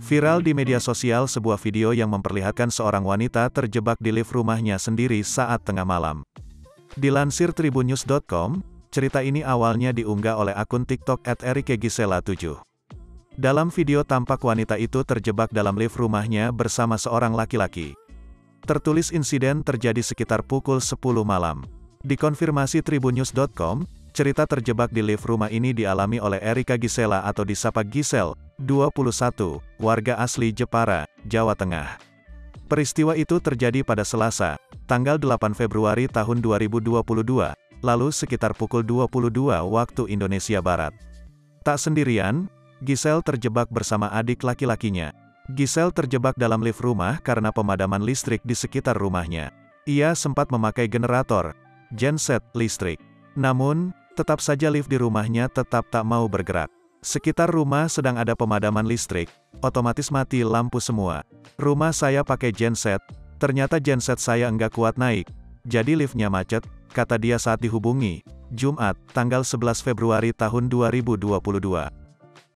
Viral di media sosial sebuah video yang memperlihatkan seorang wanita terjebak di lift rumahnya sendiri saat tengah malam. Dilansir tribunnews.com, cerita ini awalnya diunggah oleh akun TikTok @erikegisela7. Dalam video tampak wanita itu terjebak dalam lift rumahnya bersama seorang laki-laki. Tertulis insiden terjadi sekitar pukul 10 malam. Dikonfirmasi tribunnews.com, cerita terjebak di lift rumah ini dialami oleh Erika Gisela atau disapa Gisel, 21, warga asli Jepara, Jawa Tengah. Peristiwa itu terjadi pada Selasa, tanggal 8 Februari tahun 2022, lalu sekitar pukul 22 waktu Indonesia Barat. Tak sendirian, Gisel terjebak bersama adik laki-lakinya. Gisel terjebak dalam lift rumah karena pemadaman listrik di sekitar rumahnya. Ia sempat memakai generator, genset listrik. Namun, tetap saja lift di rumahnya tetap tak mau bergerak. Sekitar rumah sedang ada pemadaman listrik, otomatis mati lampu semua. Rumah saya pakai genset, ternyata genset saya enggak kuat naik, jadi liftnya macet, kata dia saat dihubungi, Jumat, tanggal 11 Februari tahun 2022.